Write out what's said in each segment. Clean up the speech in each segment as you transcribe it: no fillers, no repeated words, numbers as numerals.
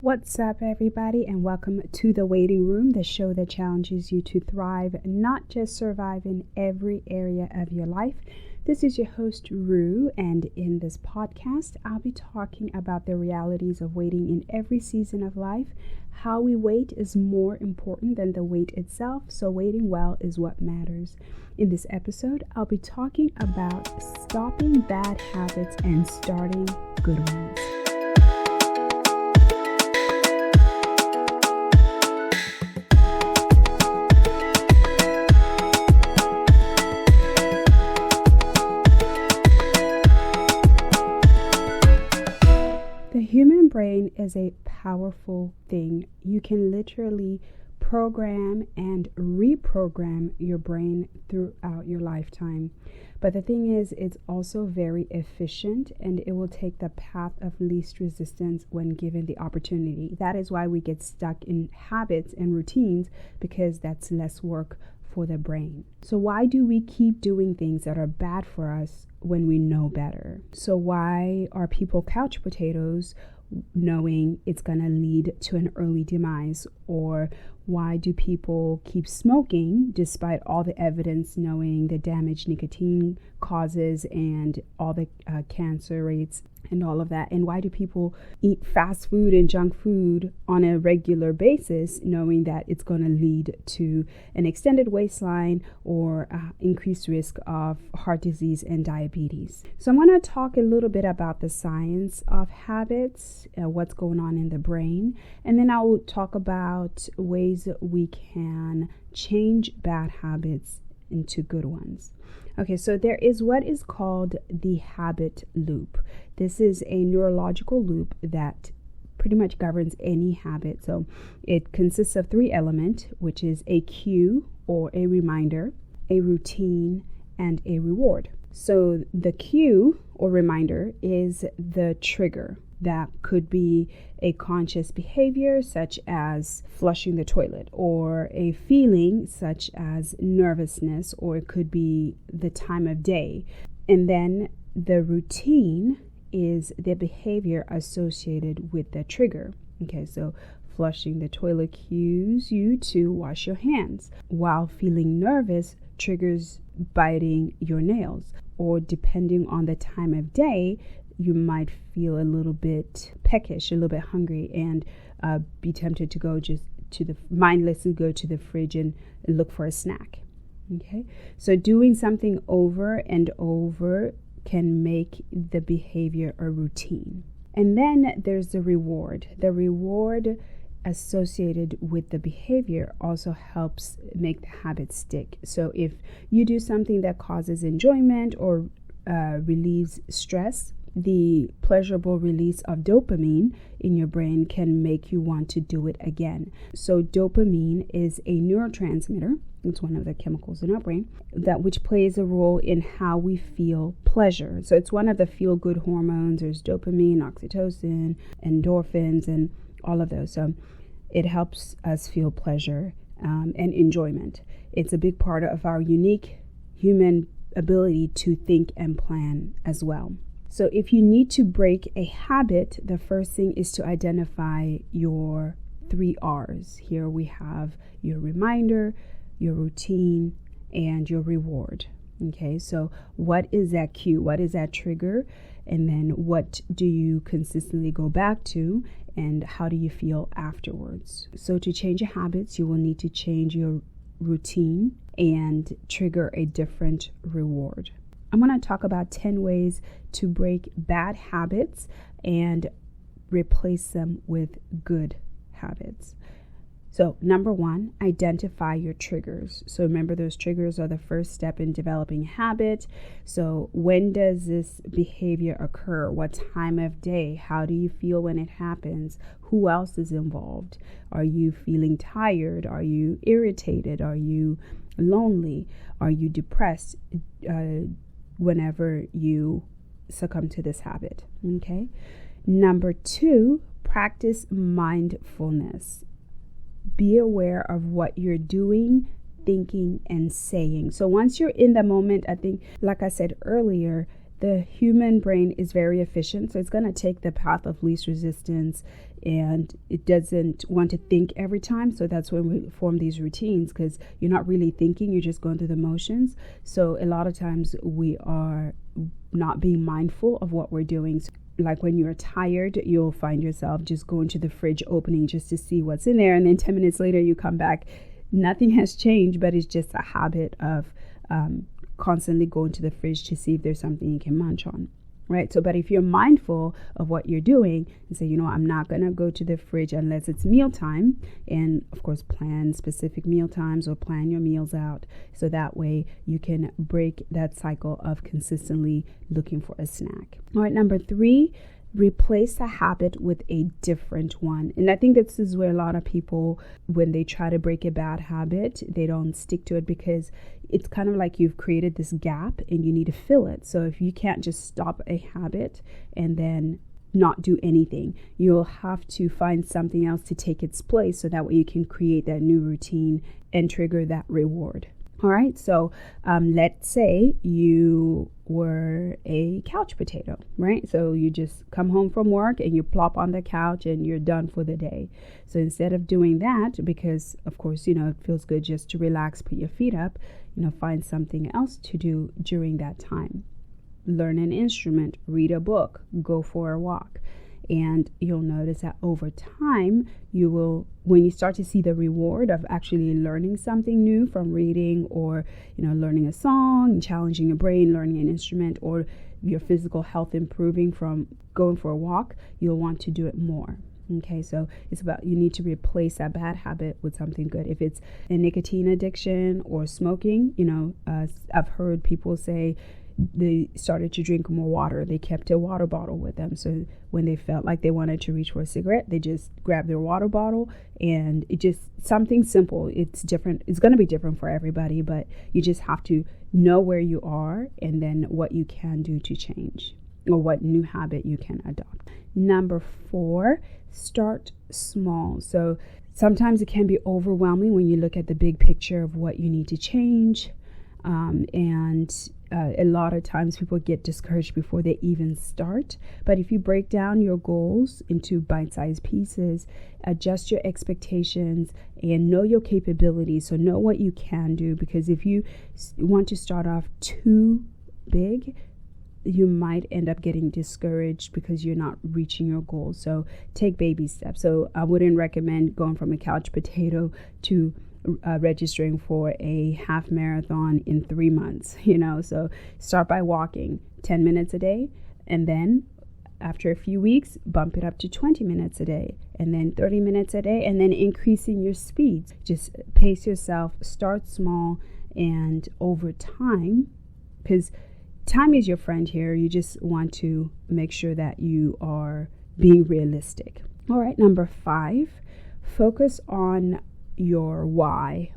What's up, everybody, and welcome to the Waiting Room, the show that challenges you to thrive, not just survive in every area of your life. This is your host, Ruem, and in this podcast, I'll be talking about the realities of waiting in every season of life. How we wait is more important than the wait itself, so waiting well is what matters. In this episode, I'll be talking about stopping bad habits and starting good ones. The human brain is a powerful thing. You can literally program and reprogram your brain throughout your lifetime. But the thing is, it's also very efficient and it will take the path of least resistance when given the opportunity. That is why we get stuck in habits and routines, because that's less work for the brain. So why do we keep doing things that are bad for us when we know better? So why are people couch potatoes knowing it's going to lead to an early demise? Or why do people keep smoking despite all the evidence knowing the damage nicotine causes and all the cancer rates and all of that? And why do people eat fast food and junk food on a regular basis knowing that it's going to lead to an extended waistline or increased risk of heart disease and diabetes? So I'm going to talk a little bit about the science of habits, what's going on in the brain, and then I will talk about ways we can change bad habits into good ones. Okay, so there is what is called the habit loop. This is a neurological loop that pretty much governs any habit. So it consists of three elements, which is a cue or a reminder, a routine, and a reward. So the cue or reminder is the trigger. That could be a conscious behavior such as flushing the toilet, or a feeling such as nervousness, or it could be the time of day. And then the routine is the behavior associated with the trigger. Okay, so flushing the toilet cues you to wash your hands, while feeling nervous triggers biting your nails, or depending on the time of day, you might feel a little bit peckish, a little bit hungry, and be tempted to go just to the mindlessly go to the fridge and look for a snack. Okay, so doing something over and over can make the behavior a routine. And then there's the reward. The reward associated with the behavior also helps make the habit stick. So if you do something that causes enjoyment or relieves stress, the pleasurable release of dopamine in your brain can make you want to do it again. So dopamine is a neurotransmitter. It's one of the chemicals in our brain which plays a role in how we feel pleasure. So it's one of the feel-good hormones. There's dopamine, oxytocin, endorphins, and all of those. So it helps us feel pleasure and enjoyment. It's a big part of our unique human ability to think and plan as well. So if you need to break a habit, the first thing is to identify your 3 R's. Here we have your reminder, your routine, and your reward. Okay, so what is that cue? What is that trigger? And then what do you consistently go back to? And how do you feel afterwards? So to change your habits, you will need to change your routine and trigger a different reward. I'm going to talk about 10 ways to break bad habits and replace them with good habits. So number 1, identify your triggers. So remember, those triggers are the first step in developing habit. So when does this behavior occur? What time of day? How do you feel when it happens? Who else is involved? Are you feeling tired? Are you irritated? Are you lonely? Are you depressed? Whenever you succumb to this habit. Okay. Number 2, practice mindfulness. Be aware of what you're doing, thinking, and saying. So once you're in the moment, I think, like I said earlier, the human brain is very efficient, so it's going to take the path of least resistance, and it doesn't want to think every time. So that's when we form these routines, because you're not really thinking, you're just going through the motions. So a lot of times we are not being mindful of what we're doing. So like when you're tired, you'll find yourself just going to the fridge opening just to see what's in there, and then 10 minutes later you come back, nothing has changed, but it's just a habit of constantly going to the fridge to see if there's something you can munch on, right? So, but if you're mindful of what you're doing and say, I'm not going to go to the fridge unless it's mealtime, and of course plan specific meal times or plan your meals out, so that way you can break that cycle of consistently looking for a snack. All right, number 3, replace a habit with a different one. And I think this is where a lot of people, when they try to break a bad habit, they don't stick to it, because it's kind of like you've created this gap and you need to fill it. So if you can't just stop a habit and then not do anything, you'll have to find something else to take its place, so that way you can create that new routine and trigger that reward. All right, so let's say you were a couch potato, right? So you just come home from work and you plop on the couch and you're done for the day. So instead of doing that, because of course, it feels good just to relax, put your feet up, find something else to do during that time. Learn an instrument, read a book, go for a walk. And you'll notice that over time, when you start to see the reward of actually learning something new from reading, or, learning a song, challenging your brain, learning an instrument, or your physical health improving from going for a walk, you'll want to do it more. Okay, so it's about, you need to replace that bad habit with something good. If it's a nicotine addiction or smoking, I've heard people say, they started to drink more water. They kept a water bottle with them. So when they felt like they wanted to reach for a cigarette, they just grabbed their water bottle, and it just something simple. It's different. It's going to be different for everybody, but you just have to know where you are and then what you can do to change, or what new habit you can adopt. Number 4, start small. So sometimes it can be overwhelming when you look at the big picture of what you need to change. A lot of times people get discouraged before they even start. But if you break down your goals into bite-sized pieces, adjust your expectations, and know your capabilities. So know what you can do, because if you want to start off too big, you might end up getting discouraged because you're not reaching your goals. So take baby steps. So I wouldn't recommend going from a couch potato to registering for a half marathon in 3 months, so start by walking 10 minutes a day, and then after a few weeks bump it up to 20 minutes a day, and then 30 minutes a day, and then increasing your speeds. Just pace yourself, start small, and over time, because time is your friend here, you just want to make sure that you are being realistic. All right, number 5, focus on your why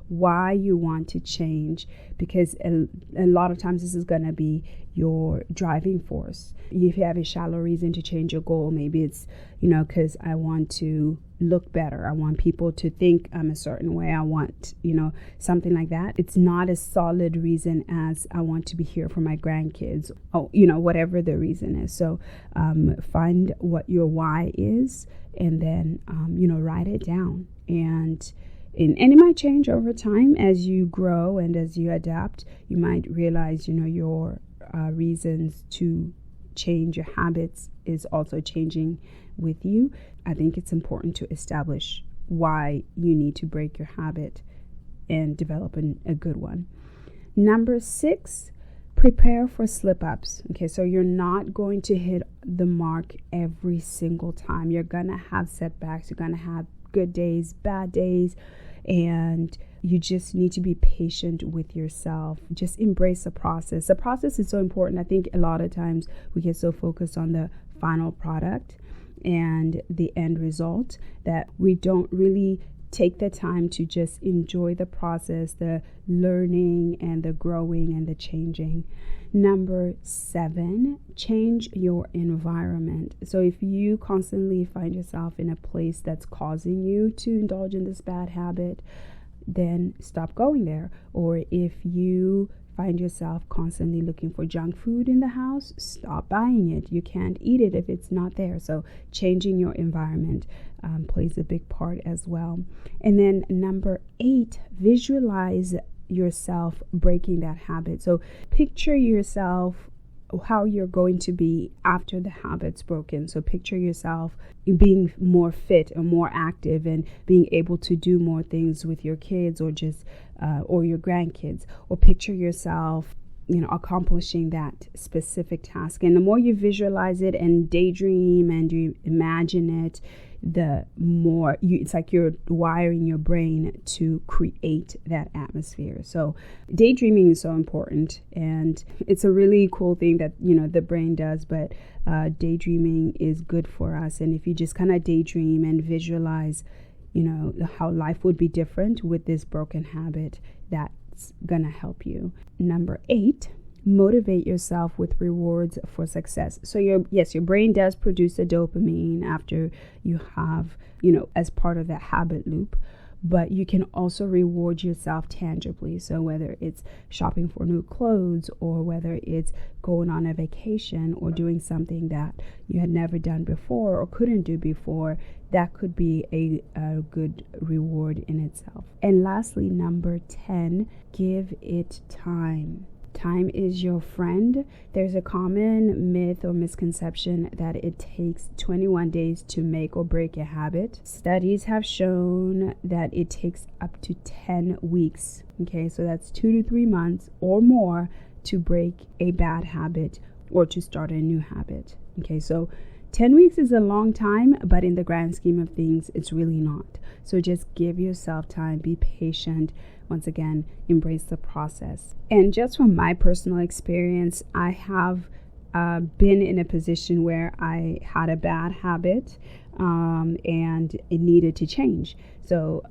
you want to change, because a lot of times this is going to be your driving force. If you have a shallow reason to change your goal, maybe it's because I want to look better, I want people to think I'm a certain way, I want something like that. It's not a solid reason as I want to be here for my grandkids, whatever the reason is. So find what your why is, and then write it down. And it might change over time as you grow and as you adapt. You might realize, your reasons to change your habits is also changing with you. I think it's important to establish why you need to break your habit and develop a good one. Number 6, prepare for slip-ups. Okay, so you're not going to hit the mark every single time. You're going to have setbacks. You're going to have good days, bad days, and you just need to be patient with yourself. Just embrace the process. The process is so important. I think a lot of times we get so focused on the final product and the end result that we don't really take the time to just enjoy the process, the learning and the growing and the changing. Number 7, change your environment. So if you constantly find yourself in a place that's causing you to indulge in this bad habit, then stop going there. Or if you find yourself constantly looking for junk food in the house, stop buying it. You can't eat it if it's not there. So changing your environment plays a big part as well. And then number 8, visualize yourself breaking that habit. So picture yourself how you're going to be after the habit's broken. So picture yourself being more fit or more active and being able to do more things with your kids or just or your grandkids, or picture yourself accomplishing that specific task. And the more you visualize it and daydream and you imagine it, the more it's like you're wiring your brain to create that atmosphere. So daydreaming is so important, and it's a really cool thing that the brain does, but daydreaming is good for us. And if you just kind of daydream and visualize how life would be different with this broken habit, that's gonna help you. Number 8, motivate yourself with rewards for success. So your brain does produce a dopamine after you have, as part of that habit loop, but you can also reward yourself tangibly. So whether it's shopping for new clothes, or whether it's going on a vacation, or doing something that you had never done before or couldn't do before, that could be a good reward in itself. And lastly, number 10, give it time. Time is your friend. There's a common myth or misconception that it takes 21 days to make or break a habit. Studies have shown that it takes up to 10 weeks. Okay, so that's 2 to 3 months or more to break a bad habit or to start a new habit. Okay, so 10 weeks is a long time, but in the grand scheme of things, it's really not. So just give yourself time, be patient. Once again, embrace the process. And just from my personal experience, I have been in a position where I had a bad habit and it needed to change. So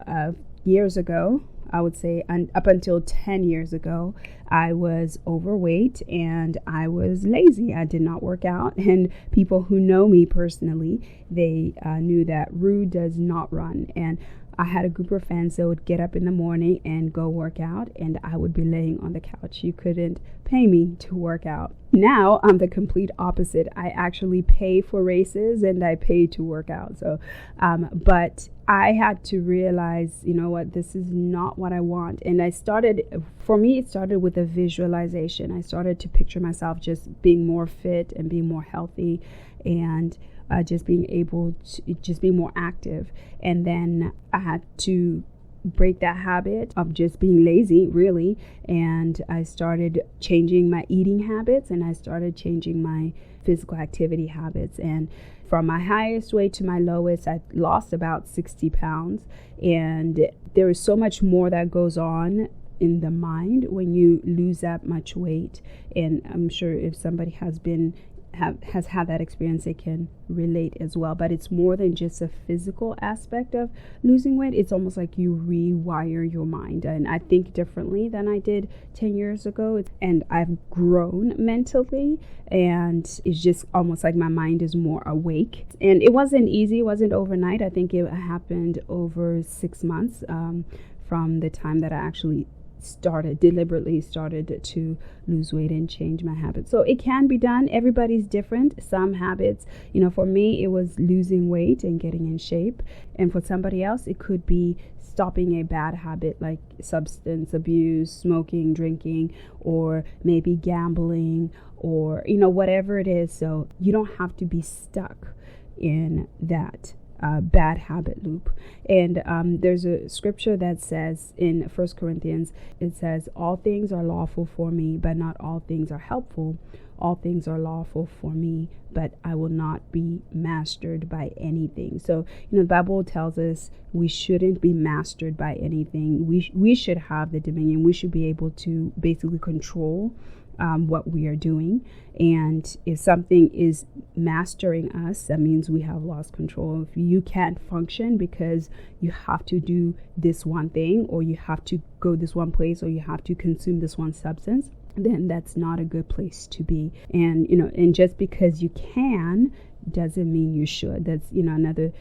years ago, I would say up until 10 years ago, I was overweight and I was lazy. I did not work out. And people who know me personally, they knew that Ru does not run. And I had a group of friends that would get up in the morning and go work out, and I would be laying on the couch. You couldn't pay me to work out. Now I'm the complete opposite. I actually pay for races and I pay to work out. So, but I had to realize, this is not what I want. And it started with a visualization. I started to picture myself just being more fit and being more healthy, and just being able to just be more active. And then I had to break that habit of just being lazy, really. And I started changing my eating habits, and I started changing my physical activity habits. And from my highest weight to my lowest, I lost about 60 pounds. And there is so much more that goes on in the mind when you lose that much weight. And I'm sure if somebody has had that experience, they can relate as well. But it's more than just a physical aspect of losing weight. It's almost like you rewire your mind, and I think differently than I did 10 years ago. And I've grown mentally, and it's just almost like my mind is more awake. And it wasn't easy. It wasn't overnight. I think it happened over 6 months from the time that I actually deliberately started to lose weight and change my habits. So it can be done. Everybody's different. Some habits, for me, it was losing weight and getting in shape. And for somebody else, it could be stopping a bad habit like substance abuse, smoking, drinking, or maybe gambling, or, whatever it is. So you don't have to be stuck in that bad habit loop. And there's a scripture that says in 1 Corinthians, it says, all things are lawful for me, but not all things are helpful. All things are lawful for me, but I will not be mastered by anything. So, the Bible tells us we shouldn't be mastered by anything. We should have the dominion. We should be able to basically control what we are doing. And if something is mastering us, that means we have lost control. If you can't function because you have to do this one thing, or you have to go this one place, or you have to consume this one substance, then that's not a good place to be. And and just because you can doesn't mean you should. That's another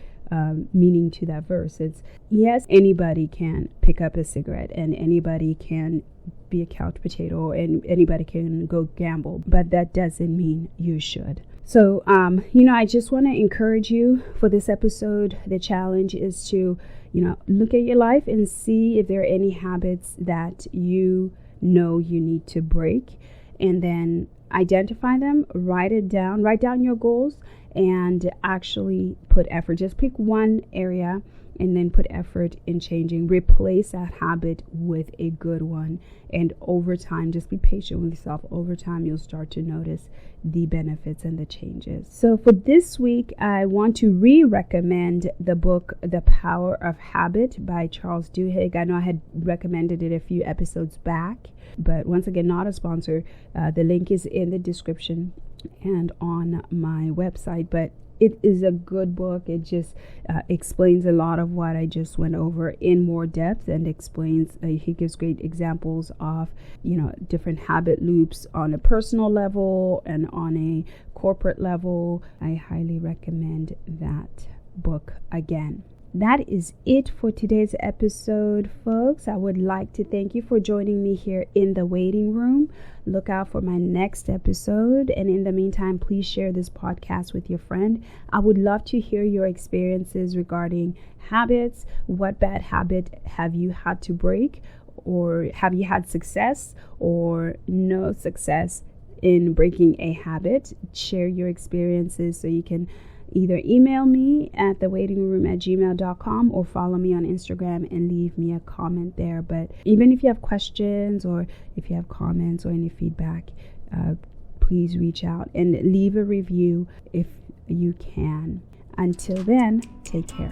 meaning to that verse. It's, yes, anybody can pick up a cigarette and anybody can be a couch potato and anybody can go gamble, but that doesn't mean you should. So, I just want to encourage you for this episode. The challenge is to, look at your life and see if there are any habits that you know you need to break, and then identify them, write down your goals, and actually put effort. Just pick one area and then put effort in changing. Replace that habit with a good one. And over time, just be patient with yourself. Over time, you'll start to notice the benefits and the changes. So for this week, I want to re-recommend the book, The Power of Habit by Charles Duhigg. I know I had recommended it a few episodes back, but once again, not a sponsor. The link is in the description and on my website, but it is a good book. It just explains a lot of what I just went over in more depth, and explains, he gives great examples of, different habit loops on a personal level and on a corporate level. I highly recommend that book again. That is it for today's episode, folks. I would like to thank you for joining me here in the waiting room. Look out for my next episode. And in the meantime, please share this podcast with your friend. I would love to hear your experiences regarding habits. What bad habit have you had to break? Or have you had success or no success in breaking a habit? Share your experiences so you can either email me at thewaitingroom@gmail.com or follow me on Instagram and leave me a comment there. But even if you have questions or if you have comments or any feedback, please reach out and leave a review if you can. Until then, take care.